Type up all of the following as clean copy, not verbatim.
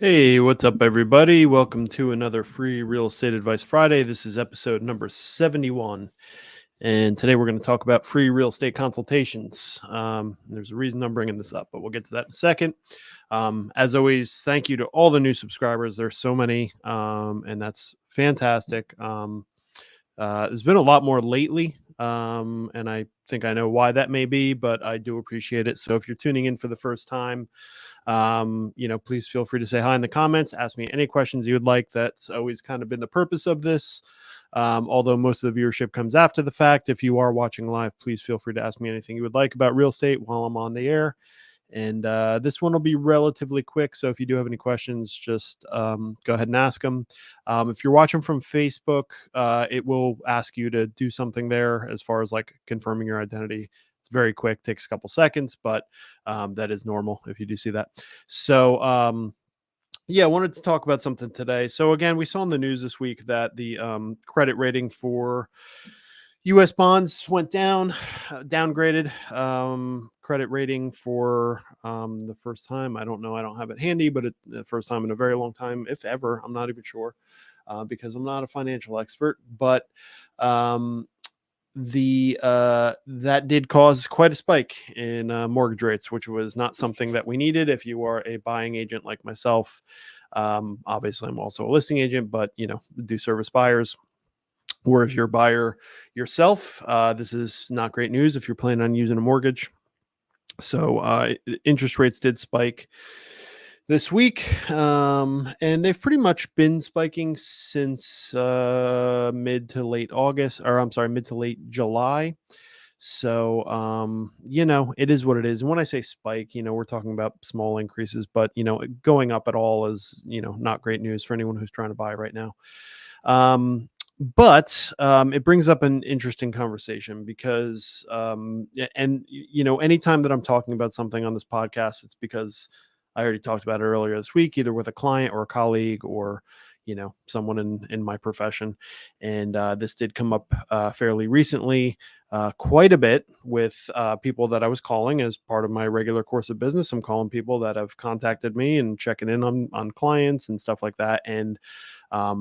Hey, what's up, everybody? Welcome to another free real estate advice Friday. This is episode number 71. And today we're going to talk about free real estate consultations. There's a reason I'm bringing this up, but we'll get to that in a second. As always, thank you to all the new subscribers. There's so many, and that's fantastic. There's been a lot more lately, and I think I know why that may be, but I do appreciate it. So if you're tuning in for the first time, please feel free to say hi in the comments. Ask me any questions you would like. That's always kind of been the purpose of this. Although most of the viewership comes after the fact. If you are watching live, please feel free to ask me anything you would like about real estate while I'm on the air. And this one will be relatively quick. So if you do have any questions, just go ahead and ask them. If you're watching from Facebook, it will ask you to do something there as far as like confirming your identity. It's very quick, takes a couple seconds, but that is normal if you do see that. So, I wanted to talk about something today. So again, we saw in the news this week that the credit rating for U.S. bonds went down, downgraded. Credit rating for the first time. I don't know. I don't have it handy, but the first time in a very long time, if ever. I'm not even sure because I'm not a financial expert. But that did cause quite a spike in mortgage rates, which was not something that we needed. If you are a buying agent like myself, obviously I'm also a listing agent, but do service buyers. Or if you're a buyer yourself, this is not great news if you're planning on using a mortgage. So interest rates did spike this week, and they've pretty much been spiking since mid to late July. So, it is what it is. And when I say spike, we're talking about small increases, but, going up at all is, not great news for anyone who's trying to buy right now. But it brings up an interesting conversation because, anytime that I'm talking about something on this podcast, it's because I already talked about it earlier this week, either with a client or a colleague or, someone in my profession. And this did come up fairly recently, quite a bit with people that I was calling as part of my regular course of business. I'm calling people that have contacted me and checking in on clients and stuff like that. And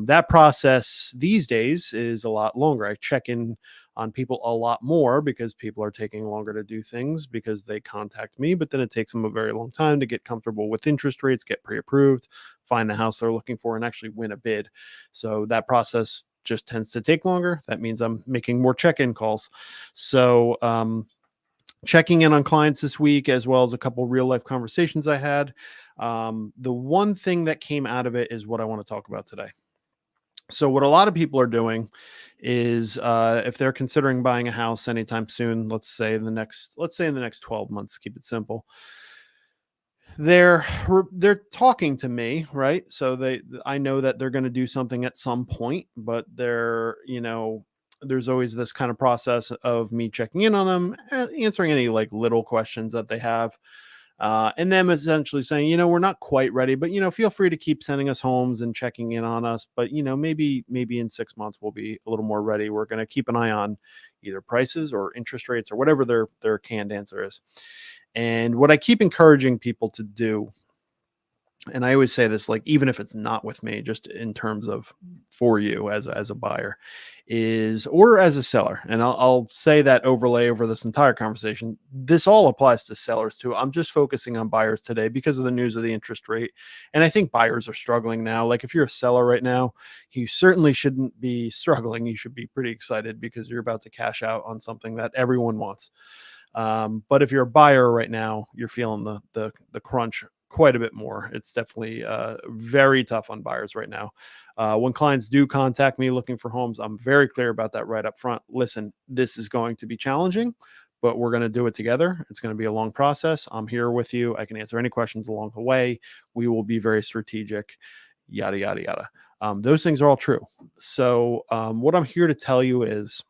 that process these days is a lot longer. I check in on people a lot more because people are taking longer to do things because they contact me, but then it takes them a very long time to get comfortable with interest rates, get pre-approved, find the house they're looking for, and actually win a bid. So that process just tends to take longer. That means I'm making more check-in calls. So checking in on clients this week, as well as a couple real life conversations I had. The one thing that came out of it is what I want to talk about today. So what a lot of people are doing is if they're considering buying a house anytime soon, let's say in the next 12 months, keep it simple. They're talking to me, right? So I know that they're going to do something at some point, but there's always this kind of process of me checking in on them, answering any like little questions that they have. And them essentially saying, we're not quite ready, but feel free to keep sending us homes and checking in on us. But maybe in 6 months we'll be a little more ready. We're going to keep an eye on either prices or interest rates or whatever their canned answer is. And what I keep encouraging people to do, and I always say this, like, even if it's not with me, just in terms of for you as a buyer is, or as a seller. And I'll say that overlay over this entire conversation. This all applies to sellers too. I'm just focusing on buyers today because of the news of the interest rate. And I think buyers are struggling now. Like if you're a seller right now, you certainly shouldn't be struggling. You should be pretty excited because you're about to cash out on something that everyone wants. But if you're a buyer right now, you're feeling the crunch quite a bit more. It's definitely very tough on buyers right now. When clients do contact me looking for homes, I'm very clear about that right up front. Listen, this is going to be challenging, but we're going to do it together. It's going to be a long process. I'm here with you. I can answer any questions along the way. We will be very strategic, yada, yada, yada. Those things are all true. So what I'm here to tell you is,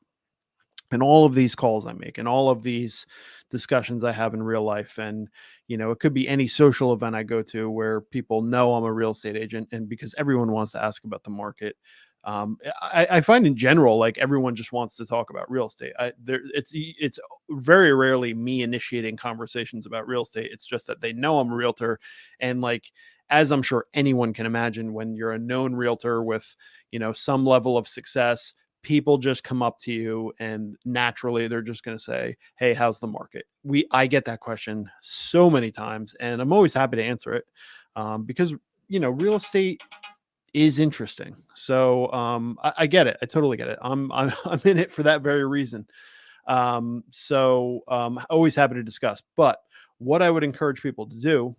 and all of these calls I make and all of these discussions I have in real life. And, it could be any social event I go to where people know I'm a real estate agent. And because everyone wants to ask about the market, I find in general, like everyone just wants to talk about real estate. It's very rarely me initiating conversations about real estate. It's just that they know I'm a realtor, and like, as I'm sure anyone can imagine, when you're a known realtor with, some level of success, people just come up to you and naturally they're just going to say, "Hey, how's the market?" I get that question so many times, and I'm always happy to answer it, because real estate is interesting. So I get it. I totally get it. I'm in it for that very reason. Always happy to discuss. But what I would encourage people to do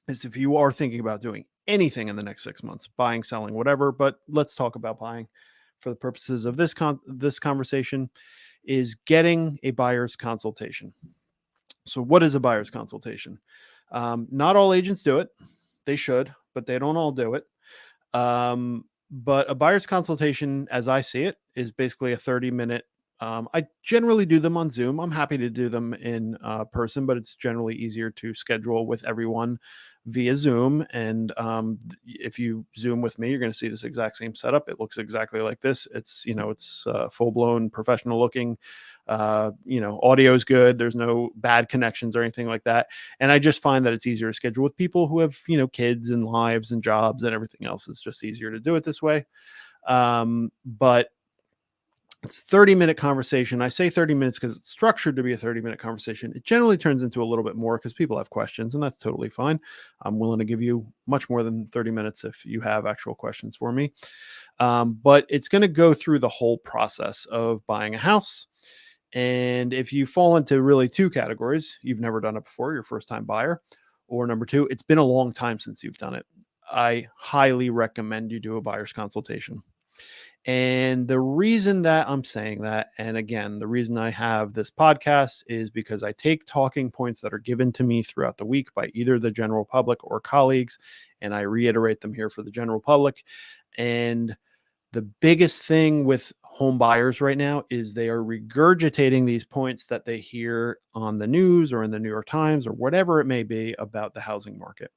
is, if you are thinking about doing anything in the next 6 months, buying, selling, whatever, but let's talk about buying for the purposes of this conversation, is getting a buyer's consultation. So what is a buyer's consultation? Not all agents do it. They should, but they don't all do it. But a buyer's consultation, as I see it, is basically a 30-minute. I generally do them on Zoom. I'm happy to do them in person, but it's generally easier to schedule with everyone via Zoom. And if you Zoom with me, you're going to see this exact same setup. It looks exactly like this. It's full blown professional looking. Audio is good. There's no bad connections or anything like that. And I just find that it's easier to schedule with people who have, kids and lives and jobs and everything else. It's just easier to do it this way. But it's 30-minute conversation. I say 30 minutes because it's structured to be a 30-minute conversation. It generally turns into a little bit more because people have questions, and that's totally fine. I'm willing to give you much more than 30 minutes if you have actual questions for me. But it's going to go through the whole process of buying a house. And if you fall into really two categories, you've never done it before, you're a first-time buyer, or number two, it's been a long time since you've done it, I highly recommend you do a buyer's consultation. And the reason that I'm saying that, and again, the reason I have this podcast, is because I take talking points that are given to me throughout the week by either the general public or colleagues, and I reiterate them here for the general public. And the biggest thing with home buyers right now is they are regurgitating these points that they hear on the news or in the New York Times or whatever it may be about the housing market.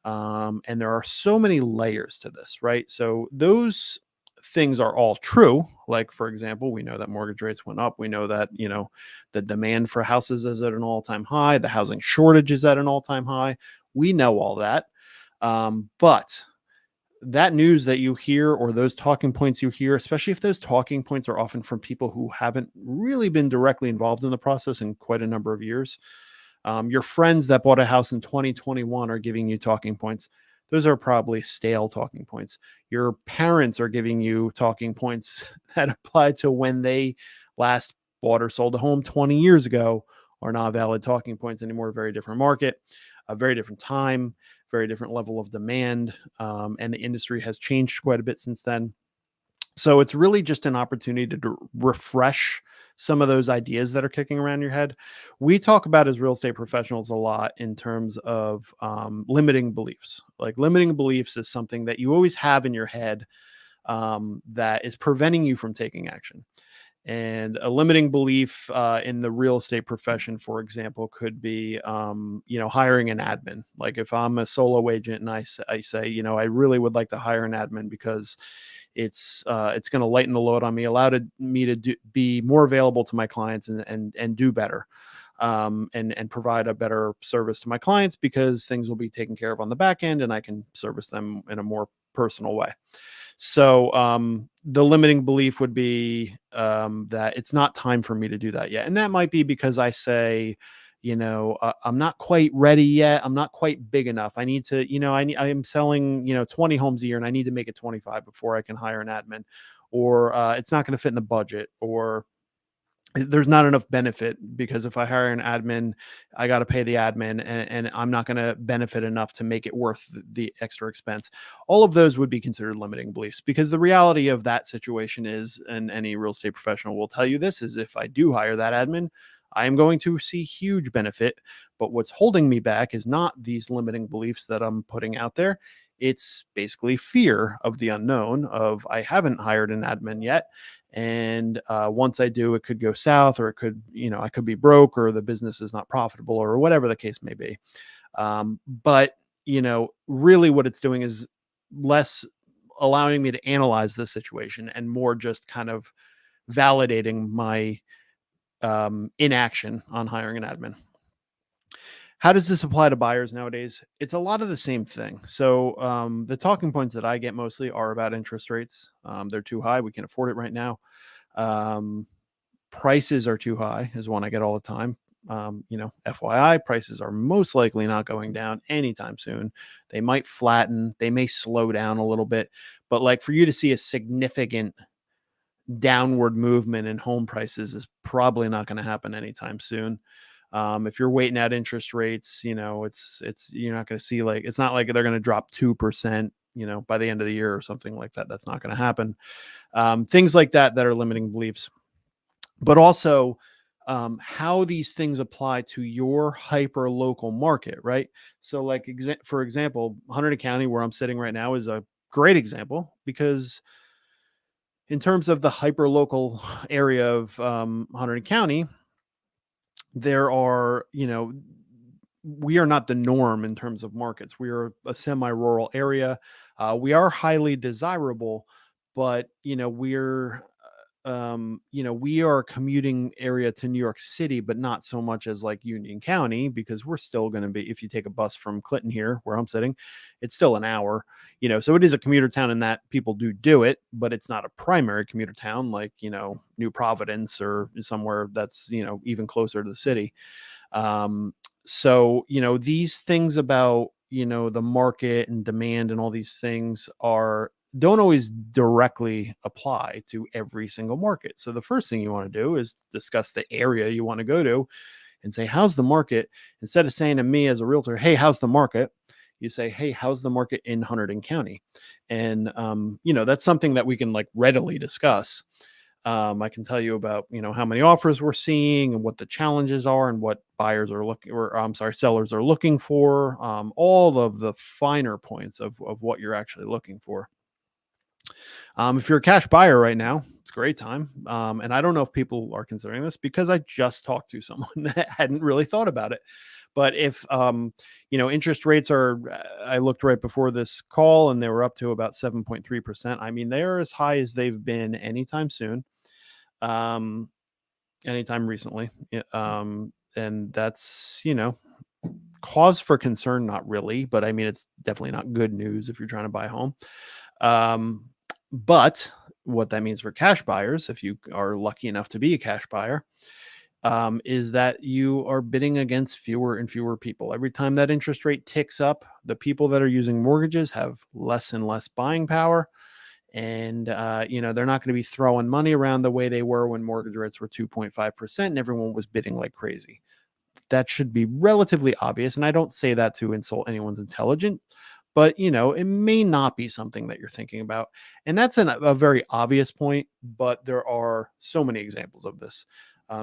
And there are so many layers to this, right? So those things are all true. Like, for example, we know that mortgage rates went up. We know that, the demand for houses is at an all-time high. The housing shortage is at an all-time high. We know all that. But that news that you hear, or those talking points you hear, especially if those talking points are often from people who haven't really been directly involved in the process in quite a number of years. Your friends that bought a house in 2021 are giving you talking points. Those are probably stale talking points. Your parents are giving you talking points that apply to when they last bought or sold a home 20 years ago, are not valid talking points anymore. Very different market, a very different time, very different level of demand. And the industry has changed quite a bit since then. So it's really just an opportunity to refresh some of those ideas that are kicking around your head. We talk about, as real estate professionals, a lot in terms of limiting beliefs. Like, limiting beliefs is something that you always have in your head, that is preventing you from taking action. And a limiting belief in the real estate profession, for example, could be, hiring an admin. Like, if I'm a solo agent and I say, I really would like to hire an admin because it's going to lighten the load on me, me to be more available to my clients and do better, and provide a better service to my clients, because things will be taken care of on the back end and I can service them in a more personal way. So the limiting belief would be that it's not time for me to do that yet. And that might be because I say, I'm not quite ready yet. I'm not quite big enough. I need to, I'm selling, 20 homes a year and I need to make it 25 before I can hire an admin, or it's not going to fit in the budget, or there's not enough benefit, because if I hire an admin, I got to pay the admin, and I'm not going to benefit enough to make it worth the extra expense. All of those would be considered limiting beliefs, because the reality of that situation is, and any real estate professional will tell you this, is if I do hire that admin, I am going to see huge benefit. But what's holding me back is not these limiting beliefs that I'm putting out there. It's basically fear of the unknown, of I haven't hired an admin yet. And once I do, it could go south, or it could, I could be broke, or the business is not profitable, or whatever the case may be. But really what it's doing is less allowing me to analyze the situation and more just kind of validating my inaction on hiring an admin. How does this apply to buyers nowadays? It's a lot of the same thing. So the talking points that I get mostly are about interest rates. They're too high. We can afford it right now. Um, Prices are too high is one I get all the time. FYI, prices are most likely not going down anytime soon. They might flatten. They may slow down a little bit. But like for you to see a significant downward movement in home prices is probably not going to happen anytime soon. If you're waiting at interest rates, it's you're not going to see like it's not like they're going to drop 2%, by the end of the year or something like that. That's not going to happen. Things like that are limiting beliefs, but also how these things apply to your hyper local market, right? So, like for example, Hunterdon County, where I'm sitting right now, is a great example because in terms of the hyper local area of Hunterdon County, there are, we are not the norm in terms of markets. We are a semi-rural area. We are highly desirable, but we are a commuting area to New York City, but not so much as like Union County, because we're still going to be, if you take a bus from Clinton here, where I'm sitting, it's still an hour, so it is a commuter town in that people do it, but it's not a primary commuter town like, New Providence or somewhere that's, even closer to the city. So, these things about, the market and demand and all these things don't always directly apply to every single market. So the first thing you want to do is discuss the area you want to go to and say, how's the market? Instead of saying to me as a realtor, hey, how's the market? You say, hey, how's the market in Hunterdon County? And, that's something that we can like readily discuss. I can tell you about, how many offers we're seeing and what the challenges are and what buyers are looking, or I'm sorry, sellers are looking for, all of the finer points of what you're actually looking for. If you're a cash buyer right now, it's a great time. And I don't know if people are considering this because I just talked to someone that hadn't really thought about it. But if, interest rates I looked right before this call and they were up to about 7.3%. I mean, they're as high as they've been anytime soon, anytime recently. And that's, cause for concern, not really, but I mean, it's definitely not good news if you're trying to buy a home. But what that means for cash buyers, if you are lucky enough to be a cash buyer, is that you are bidding against fewer and fewer people. Every time that interest rate ticks up, the people that are using mortgages have less and less buying power. And, they're not going to be throwing money around the way they were when mortgage rates were 2.5% and everyone was bidding like crazy. That should be relatively obvious. And I don't say that to insult anyone's intelligence, but it may not be something that you're thinking about. And that's a very obvious point, but there are so many examples of this.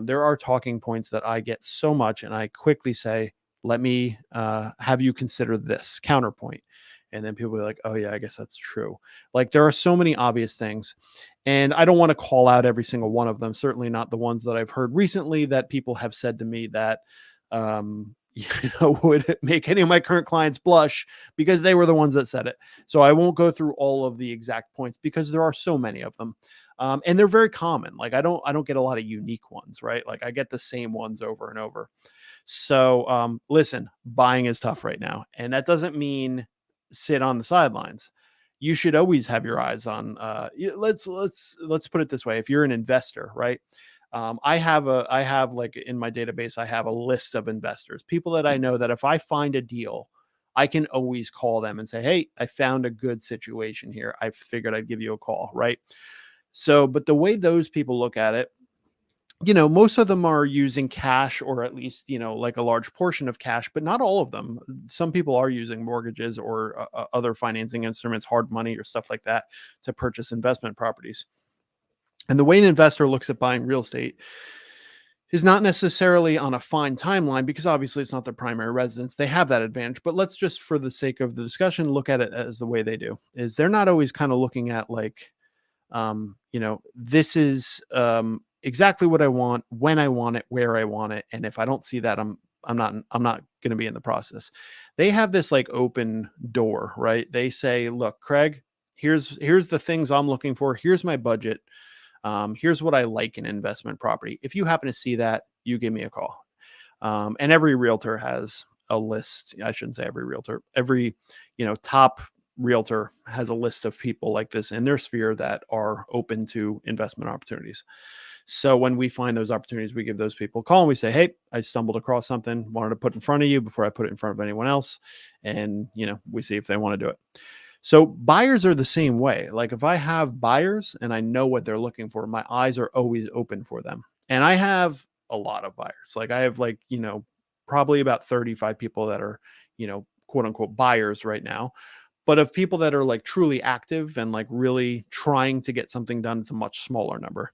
There are talking points that I get so much, and I quickly say, let me have you consider this counterpoint. And then people are like, oh yeah, I guess that's true. Like there are so many obvious things. And I don't want to call out every single one of them. Certainly not the ones that I've heard recently that people have said to me that, would make any of my current clients blush because they were the ones that said it. So I won't go through all of the exact points because there are so many of them. And they're very common. Like I don't get a lot of unique ones, right? Like I get the same ones over and over. So listen, buying is tough right now. And that doesn't mean sit on the sidelines. You should always have your eyes on let's put it this way. If you're an investor, right? I have like in my database, I have a list of investors, people that I know that if I find a deal, I can always call them and say, hey, I found a good situation here. I figured I'd give you a call. Right. So, but the way those people look at it, most of them are using cash or at least, like a large portion of cash, but not all of them. Some people are using mortgages or other financing instruments, hard money or stuff like that to purchase investment properties. And the way an investor looks at buying real estate is not necessarily on a fine timeline because obviously it's not their primary residence. They have that advantage, but let's just, for the sake of the discussion, look at it as the way they do is they're not always kind of looking at like, this is exactly what I want, when I want it, where I want it. And if I don't see that, I'm not going to be in the process. They have this like open door, right? They say, look, Craig, here's the things I'm looking for. Here's my budget. Here's what I like in investment property. If you happen to see that, you give me a call. And every realtor has a list. I shouldn't say every realtor. Every top realtor has a list of people like this in their sphere that are open to investment opportunities. So when we find those opportunities, we give those people a call and we say, hey, I stumbled across something, wanted to put in front of you before I put it in front of anyone else. And, we see if they want to do it. So buyers are the same way. Like if I have buyers and I know what they're looking for, my eyes are always open for them. And I have a lot of buyers. Like I have probably about 35 people that are, quote unquote buyers right now. But of people that are like truly active and like really trying to get something done, it's a much smaller number.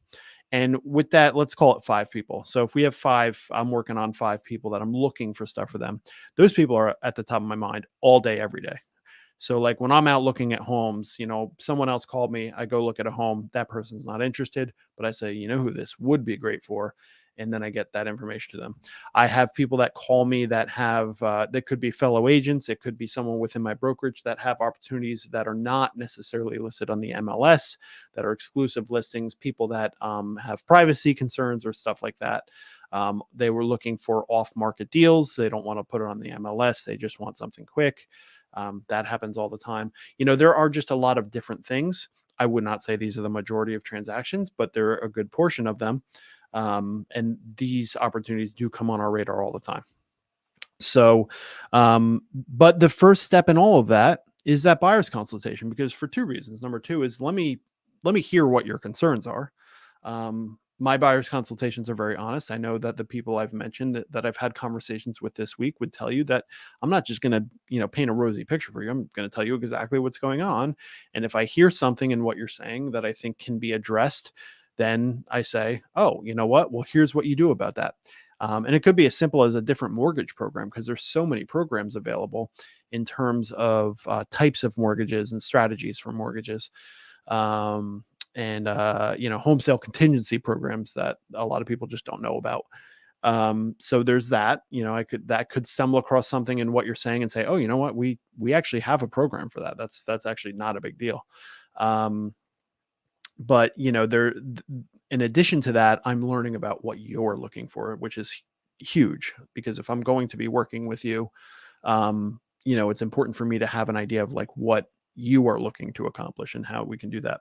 And with that, let's call it 5 people. So if we have 5, I'm working on 5 people that I'm looking for stuff for them. Those people are at the top of my mind all day, every day. So like when I'm out looking at homes, someone else called me, I go look at a home, that person's not interested, but I say, who this would be great for? And then I get that information to them. I have people that call me that have, that could be fellow agents. It could be someone within my brokerage that have opportunities that are not necessarily listed on the MLS, that are exclusive listings, people that have privacy concerns or stuff like that. They were looking for off-market deals. They don't want to put it on the MLS. They just want something quick. That happens all the time. There are just a lot of different things. I would not say these are the majority of transactions, but they're a good portion of them. And these opportunities do come on our radar all the time. So, but the first step in all of that is that buyer's consultation, because for 2 reasons. Number 2 is let me hear what your concerns are. My buyer's consultations are very honest. I know that the people I've mentioned that I've had conversations with this week would tell you that I'm not just going to, paint a rosy picture for you. I'm going to tell you exactly what's going on. And if I hear something in what you're saying that I think can be addressed, then I say, oh, you know what? Well, here's what you do about that. And it could be as simple as a different mortgage program, because there's so many programs available in terms of types of mortgages and strategies for mortgages. And home sale contingency programs that a lot of people just don't know about. So there's that. That could stumble across something in what you're saying and say, oh, you know what, we actually have a program for that. That's actually not a big deal. But there, in addition to that, I'm learning about what you're looking for, which is huge, because if I'm going to be working with you, it's important for me to have an idea of like what you are looking to accomplish and how we can do that.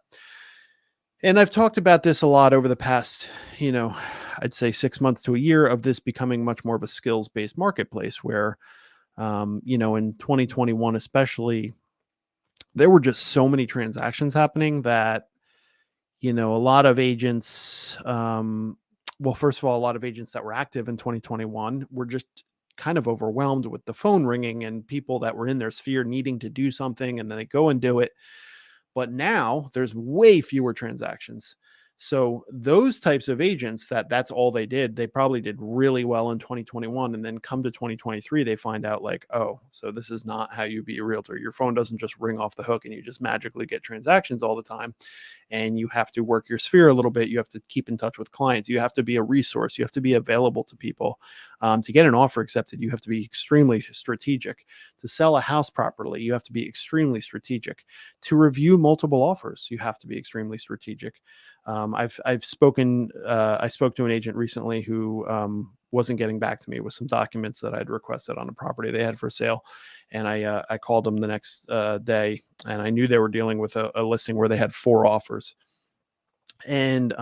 And I've talked about this a lot over the past, I'd say 6 months to a year of this becoming much more of a skills-based marketplace where, in 2021, especially, there were just so many transactions happening that, a lot of agents, well, first of all, a lot of agents that were active in 2021 were just kind of overwhelmed with the phone ringing and people that were in their sphere needing to do something, and then they go and do it. But now there's way fewer transactions. So those types of agents that's all they did, they probably did really well in 2021. And then come to 2023, they find out like, oh, so this is not how you be a realtor. Your phone doesn't just ring off the hook and you just magically get transactions all the time. And you have to work your sphere a little bit. You have to keep in touch with clients. You have to be a resource. You have to be available to people. To get an offer accepted, you have to be extremely strategic. To sell a house properly, you have to be extremely strategic. To review multiple offers, you have to be extremely strategic. I spoke to an agent recently who wasn't getting back to me with some documents that I'd requested on a property they had for sale. And I called them the next day, and I knew they were dealing with a listing where they had 4 offers. And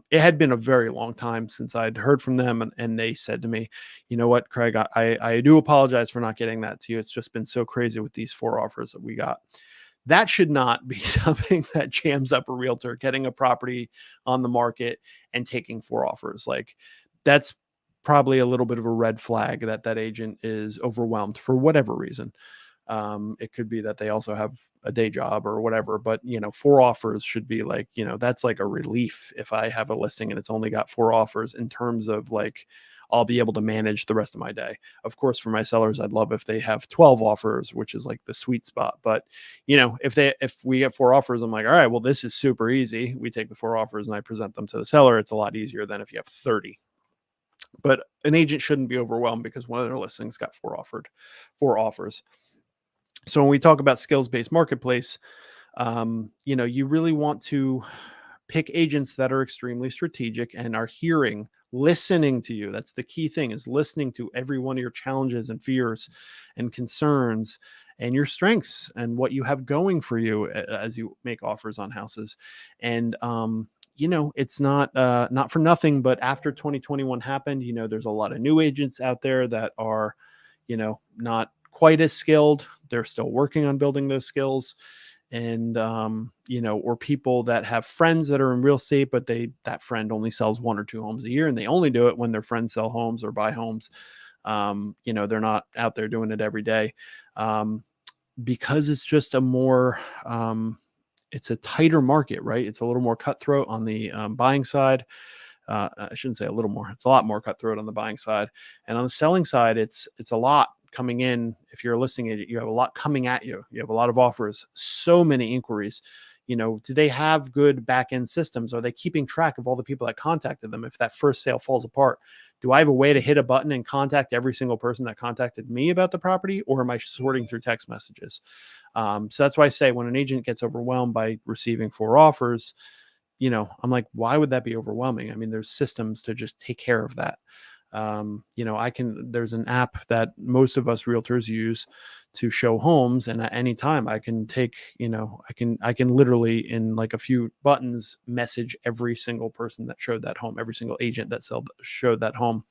it had been a very long time since I'd heard from them. And they said to me, you know what, Craig, I do apologize for not getting that to you. It's just been so crazy with these 4 offers that we got. That should not be something that jams up a realtor getting a property on the market and taking 4 offers. Like, that's probably a little bit of a red flag that agent is overwhelmed for whatever reason. It could be that they also have a day job or whatever, but 4 offers should be like, that's like a relief if I have a listing and it's only got 4 offers, in terms of like, I'll be able to manage the rest of my day. Of course, for my sellers, I'd love if they have 12 offers, which is like the sweet spot. But, if we get 4 offers, I'm like, all right, well, this is super easy. We take the 4 offers and I present them to the seller. It's a lot easier than if you have 30. But an agent shouldn't be overwhelmed because one of their listings got 4 offers. So when we talk about skills-based marketplace, You really want to pick agents that are extremely strategic and are listening to you. That's the key thing, is listening to every one of your challenges and fears and concerns and your strengths and what you have going for you as you make offers on houses. And, it's not for nothing, but after 2021 happened, there's a lot of new agents out there that are, not quite as skilled. They're still working on building those skills. And or people that have friends that are in real estate, but that friend only sells 1 or 2 homes a year, and they only do it when their friends sell homes or buy homes. They're not out there doing it every day, because it's just it's a tighter market, right? It's a little more cutthroat on the buying side. I shouldn't say a little more, it's a lot more cutthroat on the buying side. And on the selling side, it's a lot coming in. If you're a listing agent, you have a lot coming at you. You have a lot of offers, so many inquiries. Do they have good back end systems? Are they keeping track of all the people that contacted them? If that first sale falls apart, do I have a way to hit a button and contact every single person that contacted me about the property, or am I sorting through text messages? So that's why I say, when an agent gets overwhelmed by receiving 4 offers, I'm like, why would that be overwhelming? I mean, there's systems to just take care of that. There's an app that most of us realtors use to show homes. And at any time I can take, I can literally in like a few buttons message every single person that showed that home, every single agent that showed that home.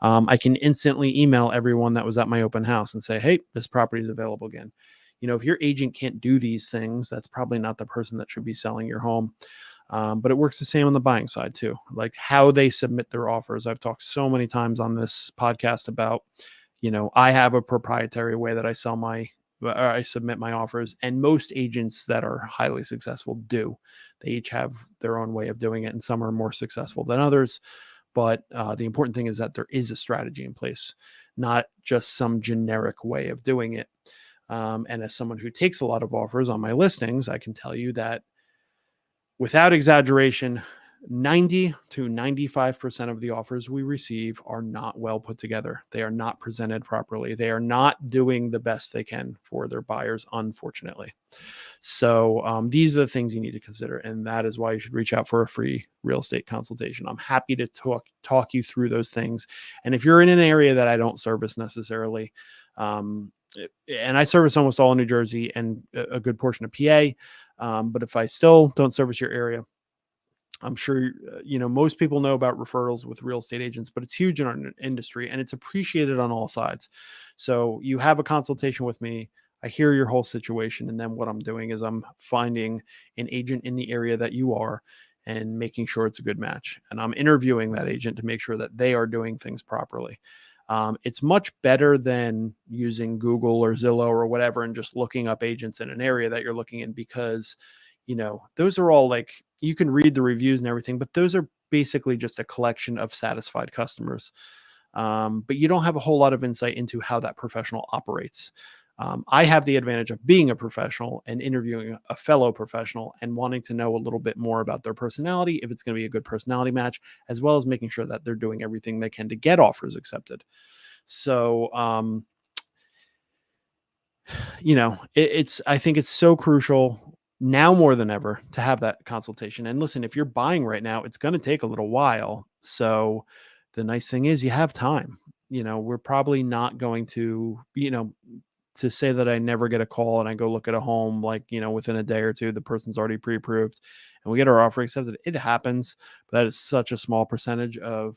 I can instantly email everyone that was at my open house and say, hey, this property is available again. If your agent can't do these things, that's probably not the person that should be selling your home. But it works the same on the buying side too, like how they submit their offers. I've talked so many times on this podcast about, I have a proprietary way that I submit my offers, and most agents that are highly successful do. They each have their own way of doing it, and some are more successful than others. But the important thing is that there is a strategy in place, not just some generic way of doing it. And as someone who takes a lot of offers on my listings, I can tell you that without exaggeration, 90 to 95% of the offers we receive are not well put together. They are not presented properly. They are not doing the best they can for their buyers, unfortunately. So these are the things you need to consider. And that is why you should reach out for a free real estate consultation. I'm happy to talk you through those things. And if you're in an area that I don't service necessarily, and I service almost all of New Jersey and a good portion of PA. But if I still don't service your area, I'm sure, most people know about referrals with real estate agents, but it's huge in our industry and it's appreciated on all sides. So you have a consultation with me. I hear your whole situation. And then what I'm doing is I'm finding an agent in the area that you are and making sure it's a good match. And I'm interviewing that agent to make sure that they are doing things properly. It's much better than using Google or Zillow or whatever and just looking up agents in an area that you're looking in, because, those are all like, you can read the reviews and everything, but those are basically just a collection of satisfied customers. But you don't have a whole lot of insight into how that professional operates. I have the advantage of being a professional and interviewing a fellow professional and wanting to know a little bit more about their personality, if it's going to be a good personality match, as well as making sure that they're doing everything they can to get offers accepted. So, I think it's so crucial now more than ever to have that consultation. And listen, if you're buying right now, it's going to take a little while. So the nice thing is you have time. We're probably not going to, to say that I never get a call and I go look at a home, like, within a day or two, the person's already pre-approved and we get our offer accepted. It happens, but that is such a small percentage of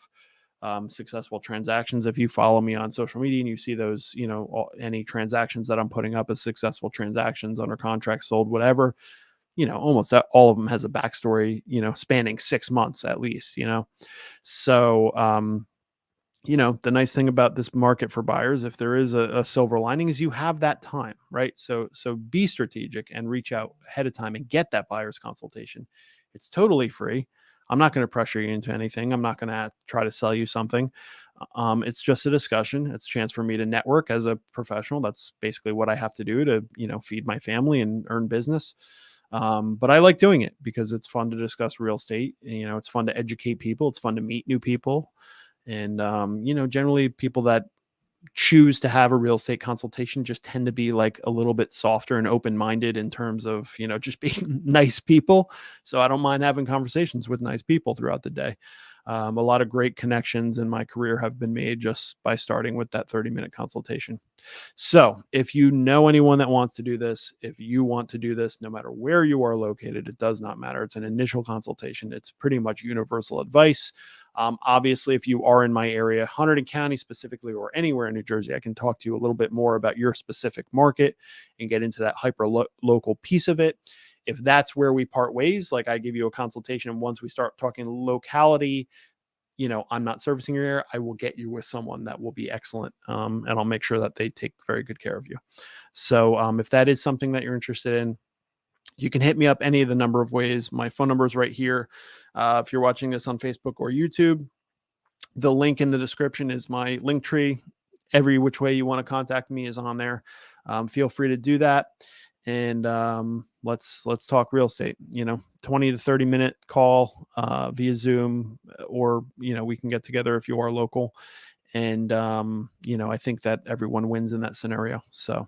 successful transactions. If you follow me on social media and you see those, any transactions that I'm putting up as successful transactions, under contract, sold, whatever, almost all of them has a backstory, spanning 6 months at least, So, the nice thing about this market for buyers, if there is a silver lining, is you have that time, right? So be strategic and reach out ahead of time and get that buyer's consultation. It's totally free. I'm not going to pressure you into anything. I'm not going to try to sell you something. It's just a discussion. It's a chance for me to network as a professional. That's basically what I have to do to, feed my family and earn business. But I like doing it because it's fun to discuss real estate. It's fun to educate people. It's fun to meet new people. And, generally people that choose to have a real estate consultation just tend to be like a little bit softer and open-minded in terms of, just being nice people. So I don't mind having conversations with nice people throughout the day. A lot of great connections in my career have been made just by starting with that 30-minute consultation. So if you know anyone that wants to do this, if you want to do this, no matter where you are located, it does not matter. It's an initial consultation. It's pretty much universal advice. Obviously, if you are in my area, Hunterdon County specifically, or anywhere in New Jersey, I can talk to you a little bit more about your specific market and get into that hyper local piece of it. If that's where we part ways, like I give you a consultation, and once we start talking locality, I'm not servicing your area, I will get you with someone that will be excellent. And I'll make sure that they take very good care of you. So if that is something that you're interested in, you can hit me up any of the number of ways. My phone number is right here. If you're watching this on Facebook or YouTube, the link in the description is my link tree. Every which way you want to contact me is on there. Feel free to do that. And let's talk real estate. 20 to 30-minute call via Zoom, or we can get together if you are local. And I think that everyone wins in that scenario. So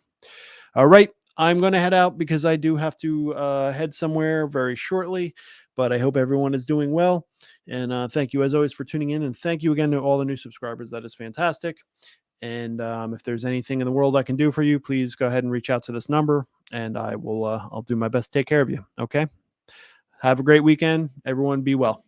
all right, I'm going to head out because I do have to head somewhere very shortly, but I hope everyone is doing well. And thank you as always for tuning in, and thank you again to all the new subscribers. That is fantastic. And if there's anything in the world I can do for you, please go ahead and reach out to this number, and I'll do my best to take care of you. Okay. Have a great weekend. Everyone be well.